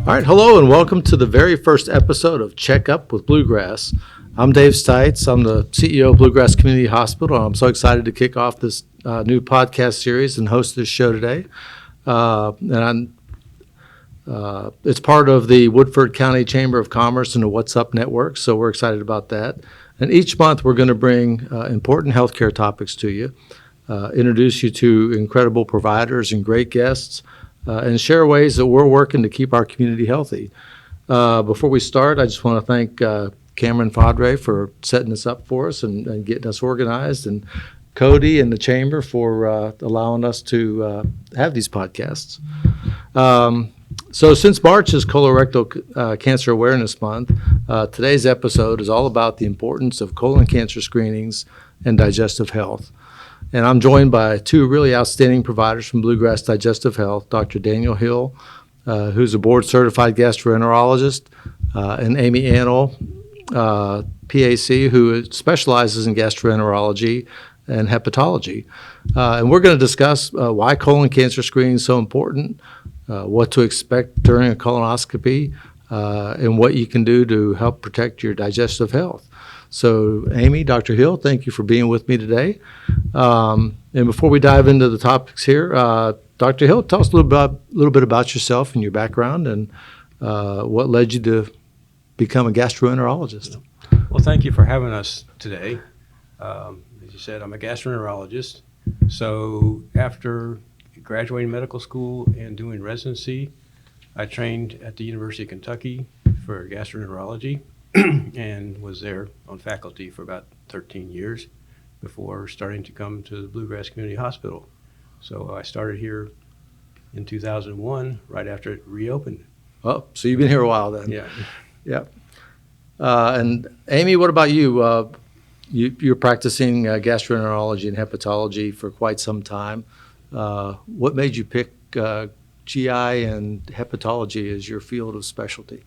All right, hello and welcome to the very first episode of Check Up with Bluegrass. I'm Dave Stites. I'm the CEO of Bluegrass Community Hospital, and I'm so excited to kick off this new podcast series and host this show today. It's part of the Woodford County Chamber of Commerce and the What's Up Network, so we're excited about that. And each month we're going to bring important healthcare topics to you, introduce you to incredible providers and great guests, and share ways that we're working to keep our community healthy. Before we start, I just want to thank Cameron Fadre for setting this up for us and getting us organized, and Cody and the Chamber for allowing us to have these podcasts. So since March is Colorectal Cancer Awareness Month, today's episode is all about the importance of colon cancer screenings and digestive health. And I'm joined by two really outstanding providers from Bluegrass Digestive Health, Dr. Daniel Hill, who's a board-certified gastroenterologist, and Amy Annell, PAC, who specializes in gastroenterology and hepatology. And we're going to discuss why colon cancer screening is so important, what to expect during a colonoscopy, and what you can do to help protect your digestive health. So, Amy, Dr. Hill, thank you for being with me today. And before we dive into the topics here, Dr. Hill, tell us a little bit about yourself and your background and what led you to become a gastroenterologist. Well, thank you for having us today. As you said, I'm a gastroenterologist. So after graduating medical school and doing residency, I trained at the University of Kentucky for gastroenterology and was there on faculty for about 13 years before starting to come to the Bluegrass Community Hospital. So I started here in 2001, right after it reopened. Oh, so you've been here a while then. Yeah. Yeah. And Amy, what about you? You're practicing gastroenterology and hepatology for quite some time. What made you pick GI and hepatology as your field of specialty?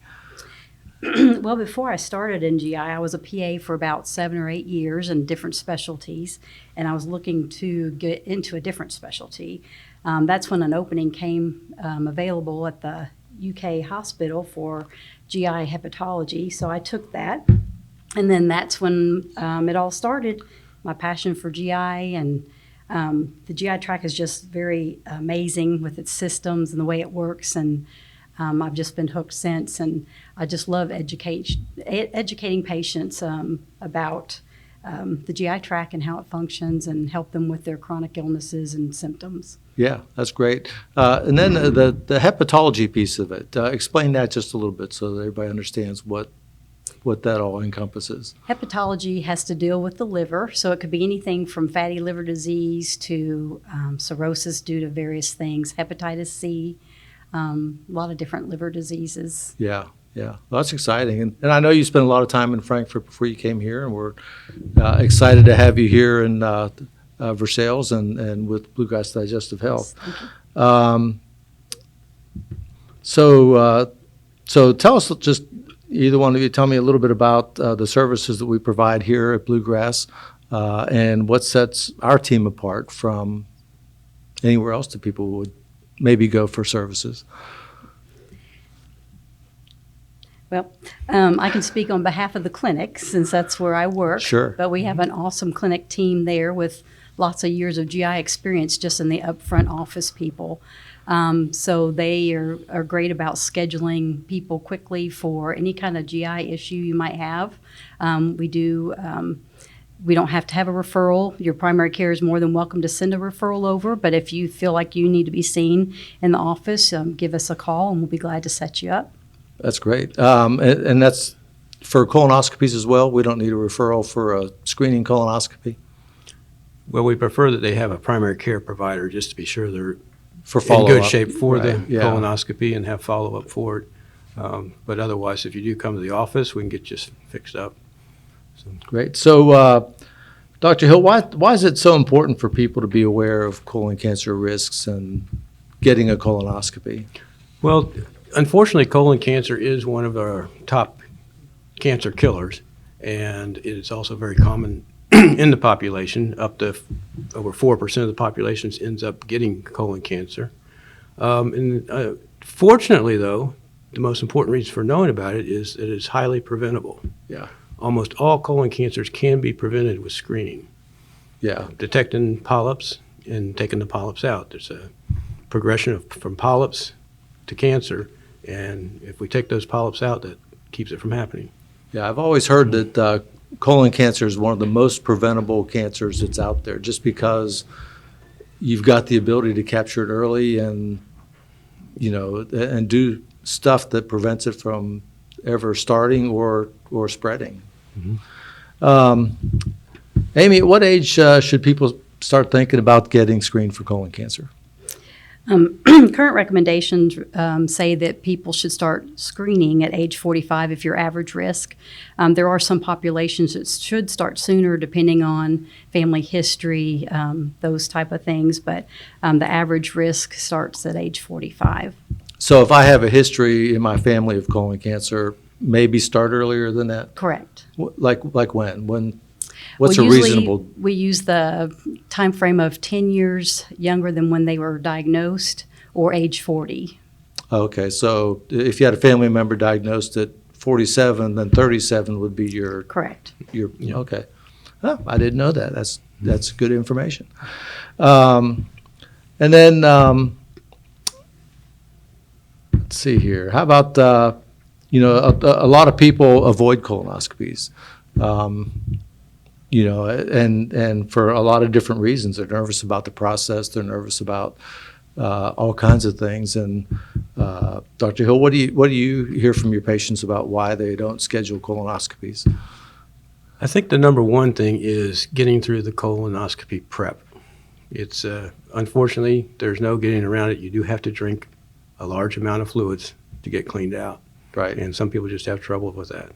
Well, before I started in GI, I was a PA for about 7 or 8 years in different specialties, and I was looking to get into a different specialty. That's when an opening came available at the UK hospital for GI hepatology, so I took that. And then that's when it all started, my passion for GI, and the GI tract is just very amazing with its systems and the way it works, and I've just been hooked since, and I just love educating patients about the GI tract and how it functions and help them with their chronic illnesses and symptoms. Yeah, that's great. And then the hepatology piece of it, explain that just a little bit so that everybody understands what that all encompasses. Hepatology has to deal with the liver, so it could be anything from fatty liver disease to cirrhosis due to various things, hepatitis C, a lot of different liver diseases. Yeah. Well, that's exciting. And I know you spent a lot of time in Frankfurt before you came here, and we're excited to have you here in Versailles and with Bluegrass Digestive Health. So tell us, just either one of you, tell me a little bit about the services that we provide here at Bluegrass and what sets our team apart from anywhere else that people would maybe go for services. Well, I can speak on behalf of the clinic since that's where I work. Sure. But we have an awesome clinic team there with lots of years of GI experience just in the upfront office people. So they are great about scheduling people quickly for any kind of GI issue you might have. We don't have to have a referral. Your primary care is more than welcome to send a referral over, but if you feel like you need to be seen in the office, give us a call and we'll be glad to set you up. That's great. And that's for colonoscopies as well? We don't need a referral for a screening colonoscopy? Well, we prefer that they have a primary care provider just to be sure they're For in follow-up. good shape for Right, the yeah. colonoscopy and have follow-up for it. But otherwise, if you do come to the office, we can get you fixed up. So. Great. So, Dr. Hill, why is it so important for people to be aware of colon cancer risks and getting a colonoscopy? Well, unfortunately, colon cancer is one of our top cancer killers, and it is also very common in the population. Up to over 4% of the population ends up getting colon cancer. Fortunately, though, the most important reason for knowing about it is that it's highly preventable. Yeah. Almost all colon cancers can be prevented with screening. Yeah. Detecting polyps and taking the polyps out. There's a progression from polyps to cancer, and if we take those polyps out, that keeps it from happening. Yeah, I've always heard that colon cancer is one of the most preventable cancers that's out there, just because you've got the ability to capture it early and, and do stuff that prevents it from ever starting or spreading. Amy, at what age should people start thinking about getting screened for colon cancer? Current recommendations say that people should start screening at age 45 if you're average risk. There are some populations that should start sooner depending on family history, those type of things, but the average risk starts at age 45. So if I have a history in my family of colon cancer, maybe start earlier than that? Correct. Like when? What's Well, a usually reasonable? we use the time frame of 10 years younger than when they were diagnosed or age 40. Okay, so if you had a family member diagnosed at 47, then 37 would be your Correct. okay. Oh, I didn't know that. That's good information. And then let's see here. How about a lot of people avoid colonoscopies. And for a lot of different reasons. They're nervous about the process. They're nervous about all kinds of things. And Dr. Hill, what do you hear from your patients about why they don't schedule colonoscopies? I think the number one thing is getting through the colonoscopy prep. It's unfortunately, there's no getting around it. You do have to drink a large amount of fluids to get cleaned out. Right. And some people just have trouble with that.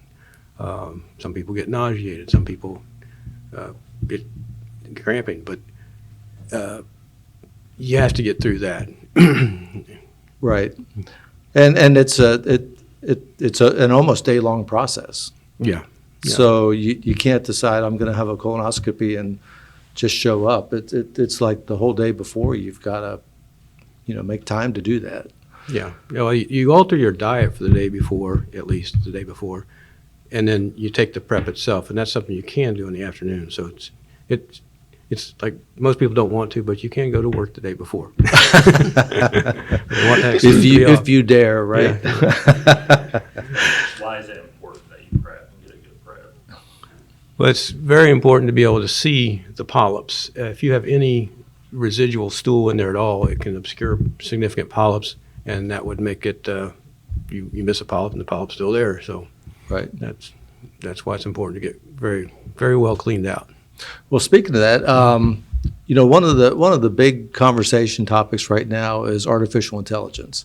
Some people get nauseated. Some people get cramping, but you have to get through that. Right. And it's an almost day-long process. Yeah. So you can't decide I'm going to have a colonoscopy and just show up. It's like the whole day before you've got to make time to do that. Yeah. You alter your diet for the day before, at least the day before, and then you take the prep itself, and that's something you can do in the afternoon. So it's like most people don't want to, but you can go to work the day before. if you dare, right? Yeah. Why is it important that you prep and get a good prep? Well, it's very important to be able to see the polyps. If you have any residual stool in there at all, it can obscure significant polyps, and that would make it you miss a polyp, and the polyp's still there. So Right. that's why it's important to get very, very well cleaned out. Well, speaking of that, one of the big conversation topics right now is artificial intelligence,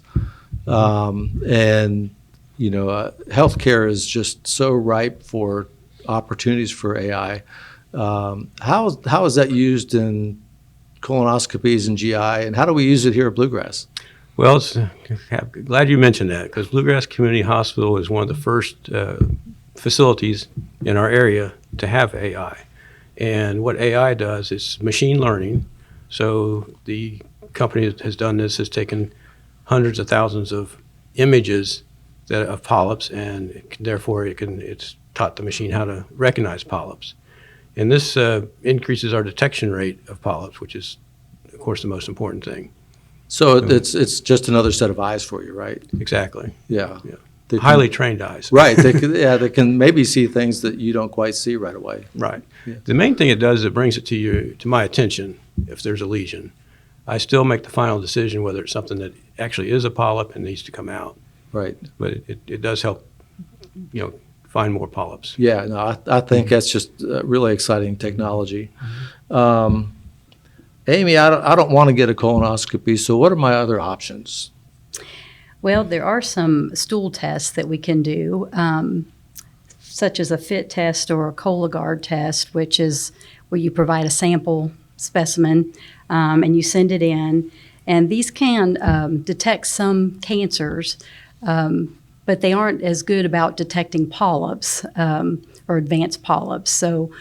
and healthcare is just so ripe for opportunities for AI. How is that used in colonoscopies and GI, and how do we use it here at Bluegrass? Well, glad you mentioned that, because Bluegrass Community Hospital is one of the first facilities in our area to have AI. And what AI does is machine learning. So the company that has done this has taken hundreds of thousands of images of polyps, and therefore it's taught the machine how to recognize polyps. And this increases our detection rate of polyps, which is, of course, the most important thing. So it's just another set of eyes for you, right? Exactly. Yeah. Yeah. They can- Highly trained eyes. Right. They can maybe see things that you don't quite see right away. Right. Yeah. The main thing it does is it brings it to my attention if there's a lesion. I still make the final decision whether it's something that actually is a polyp and needs to come out. Right. But it does help, find more polyps. Yeah. No, I think that's just really exciting technology. Amy, I don't want to get a colonoscopy, so what are my other options? Well, there are some stool tests that we can do, such as a FIT test or a Cologuard test, which is where you provide a sample specimen and you send it in. And these can detect some cancers, but they aren't as good about detecting polyps or advanced polyps. So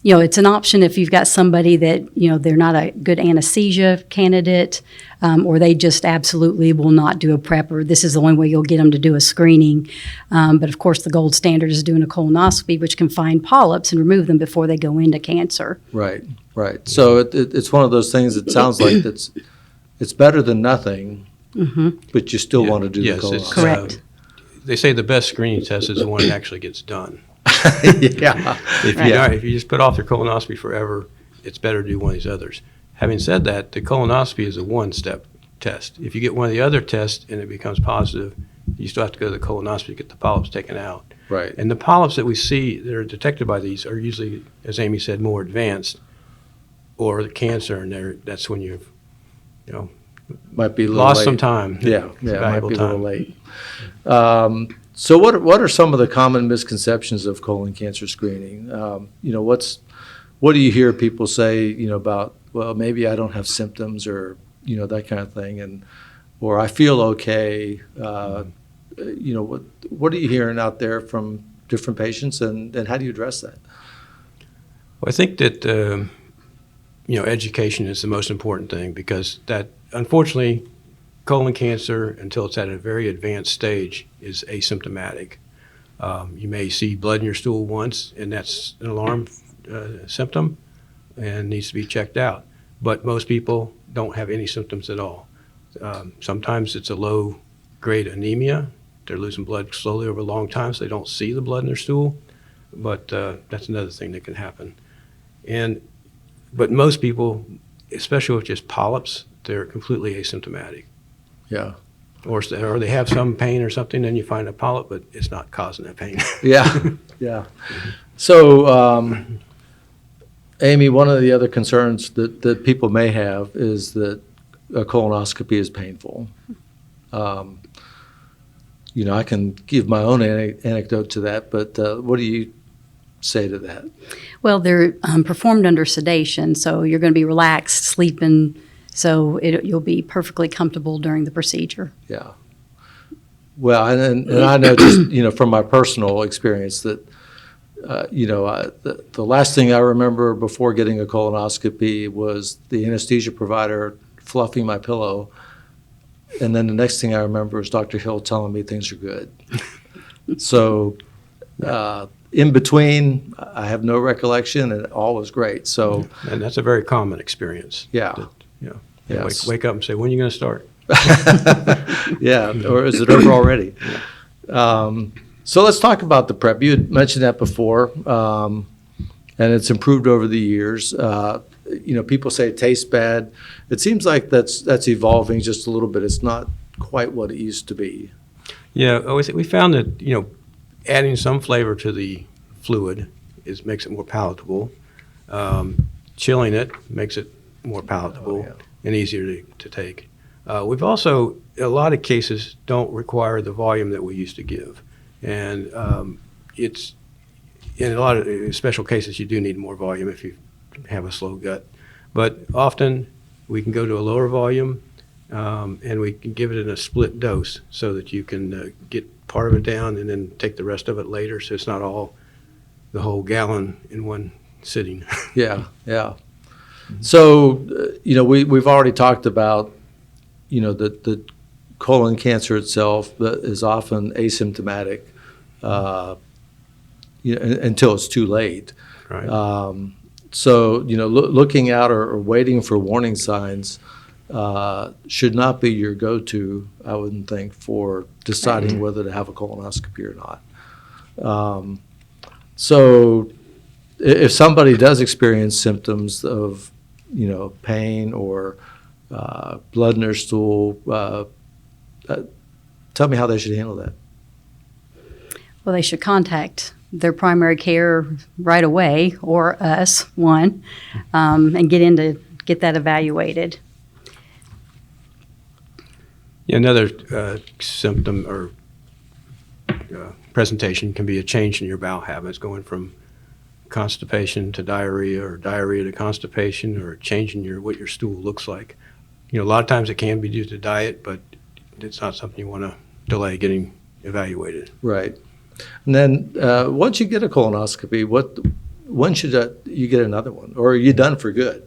It's an option if you've got somebody that, they're not a good anesthesia candidate, or they just absolutely will not do a prep, or this is the only way you'll get them to do a screening. But of course, the gold standard is doing a colonoscopy, which can find polyps and remove them before they go into cancer. Right, right. So it's one of those things that sounds like it's better than nothing, but you still want to do the Yes, colonoscopy. it's, Correct. They say the best screening test is the one that actually gets done. Yeah. If you just put off your colonoscopy forever, it's better to do one of these others. Having said that, the colonoscopy is a one-step test. If you get one of the other tests and it becomes positive, you still have to go to the colonoscopy to get the polyps taken out. Right. And the polyps that we see that are detected by these are usually, as Amy said, more advanced, or the cancer, and that's when you've, Might be a little lost late. some time. Yeah, It's yeah, it might valuable be a little time. late. So what are some of the common misconceptions of colon cancer screening? What do you hear people say, about, well, maybe I don't have symptoms, or, that kind of thing, or I feel okay. What are you hearing out there from different patients, and how do you address that? Well, I think that education is the most important thing, because that, unfortunately, colon cancer, until it's at a very advanced stage, is asymptomatic. You may see blood in your stool once, and that's an alarm symptom and needs to be checked out. But most people don't have any symptoms at all. Sometimes it's a low-grade anemia. They're losing blood slowly over a long time, so they don't see the blood in their stool. But that's another thing that can happen. But most people, especially with just polyps, they're completely asymptomatic. Yeah. Or they have some pain or something, then you find a polyp, but it's not causing that pain. Yeah, yeah. So, Amy, one of the other concerns that people may have is that a colonoscopy is painful. I can give my own anecdote to that, but what do you say to that? Well, they're performed under sedation, so you're going to be relaxed, sleeping, so you'll be perfectly comfortable during the procedure. Yeah. Well, and I know just, from my personal experience that, the last thing I remember before getting a colonoscopy was the anesthesia provider fluffing my pillow. And then the next thing I remember is Dr. Hill telling me things are good. So in between, I have no recollection, and all was great. So, And that's a very common experience. yeah. That, Yes. wake up and say, when are you going to start? Yeah, or is it over already? So let's talk about the prep. You had mentioned that before, and it's improved over the years. People say it tastes bad. It seems like that's evolving just a little bit. It's not quite what it used to be. Yeah, we found that, adding some flavor to the fluid makes it more palatable. Chilling it makes it more palatable and easier to take. We've also, a lot of cases don't require the volume that we used to give. And it's, in a lot of special cases, you do need more volume if you have a slow gut. But often we can go to a lower volume, and we can give it in a split dose so that you can get part of it down and then take the rest of it later, so it's not all the whole gallon in one sitting. Yeah, yeah. So, we've already talked about, the colon cancer itself is often asymptomatic, until it's too late. Right. So, looking out or waiting for warning signs should not be your go-to, I wouldn't think, for deciding whether to have a colonoscopy or not. So if somebody does experience symptoms of, pain or blood in their stool, tell me how they should handle that. Well, they should contact their primary care right away, or us, and get that evaluated. Yeah, another symptom or presentation can be a change in your bowel habits, going from constipation to diarrhea, or diarrhea to constipation, or a change in what your stool looks like. A lot of times it can be due to diet, but it's not something you want to delay getting evaluated. Right. And then once you get a colonoscopy, when should you get another one, or are you done for good?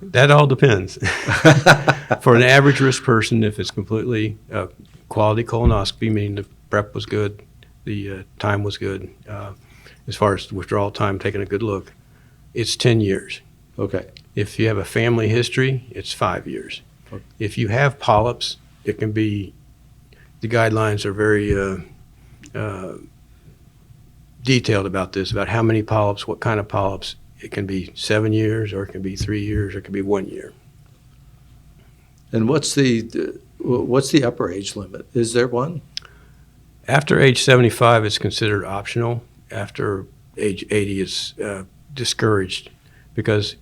That all depends. For an average risk person, if it's completely quality colonoscopy, meaning the prep was good, the time was good, as far as withdrawal time, taking a good look, it's 10 years. Okay. If you have a family history, it's 5 years. Okay. If you have polyps, it can be, the guidelines are very detailed about this, about how many polyps, what kind of polyps. It can be 7 years, or it can be 3 years, or it can be 1 year. And what's the upper age limit? Is there one? After age 75, it's considered optional. After age 80, it's discouraged, because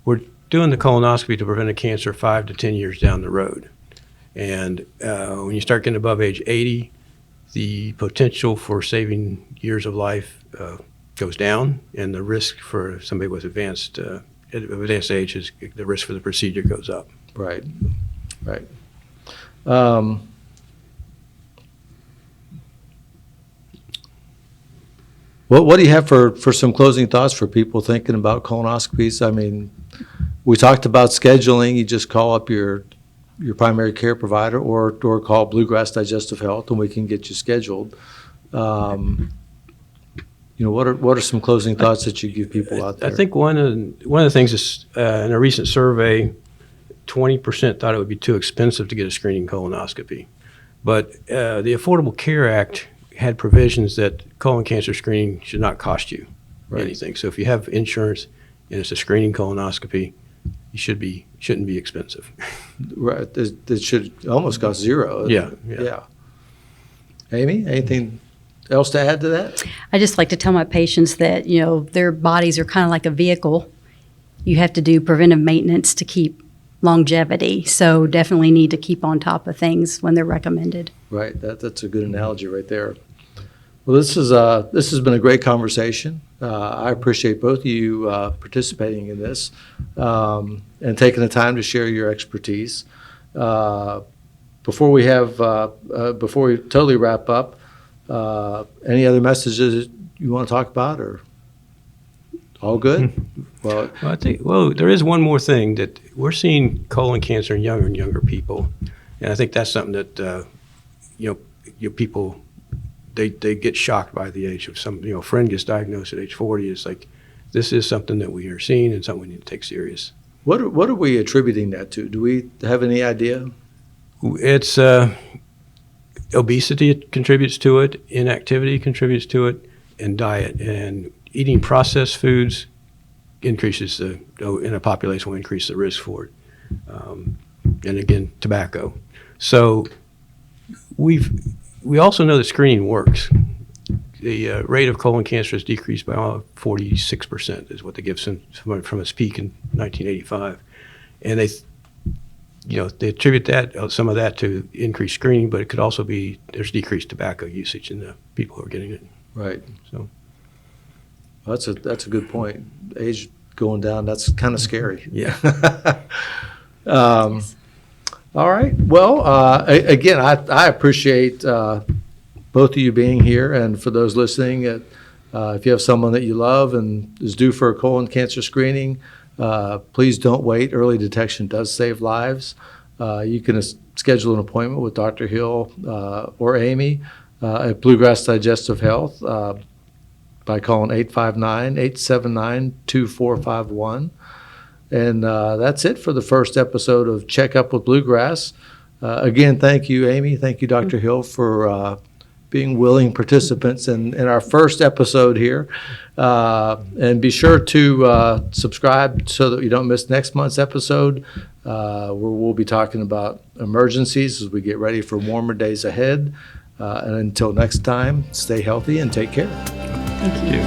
we're doing the colonoscopy to prevent a cancer 5 to 10 years down the road. And when you start getting above age 80, the potential for saving years of life goes down, and the risk for somebody with advanced age is the risk for the procedure goes up. Right. Right. What do you have for some closing thoughts for people thinking about colonoscopies? I mean, we talked about scheduling. You just call up your primary care provider, or call Bluegrass Digestive Health, and we can get you scheduled. What are some closing thoughts that you give people out there? I think one of the things is in a recent survey, 20% thought it would be too expensive to get a screening colonoscopy. But the Affordable Care Act had provisions that colon cancer screening should not cost you anything. So if you have insurance and it's a screening colonoscopy, you shouldn't be expensive. Right. It should almost cost zero. Yeah. Amy, anything else to add to that? I just like to tell my patients that, their bodies are kind of like a vehicle. You have to do preventive maintenance to keep longevity. So definitely need to keep on top of things when they're recommended. Right. That's a good analogy right there. Well, this has been a great conversation. I appreciate both of you participating in this and taking the time to share your expertise. Before we totally wrap up, any other messages you want to talk about, or all good? Well, I think there is one more thing, that we're seeing colon cancer in younger and younger people, and I think that's something that people they get shocked by the age of some. A friend gets diagnosed at age 40. It's like, this is something that we are seeing and something we need to take serious. What are we attributing that to? Do we have any idea? It's obesity contributes to it, inactivity contributes to it, and diet. And eating processed foods increases in a population will increase the risk for it. And again, tobacco. So we also know that screening works. The rate of colon cancer has decreased by 46%, is what they give from its peak in 1985. And they attribute some of that to increased screening, but it could also be there's decreased tobacco usage in the people who are getting it. Right. So that's a good point. Age going down, that's kind of scary. Yeah. All right. Well, again, I appreciate both of you being here, and for those listening, if you have someone that you love and is due for a colon cancer screening, please don't wait. Early detection does save lives. You can schedule an appointment with Dr. Hill or Amy at Bluegrass Digestive Health by calling 859-879-2451. And that's it for the first episode of Check Up with Bluegrass. Again, thank you, Amy. Thank you, Dr. Hill, for being willing participants in our first episode here. And be sure to subscribe so that you don't miss next month's episode, where we'll be talking about emergencies as we get ready for warmer days ahead. And until next time, stay healthy and take care. Thank you.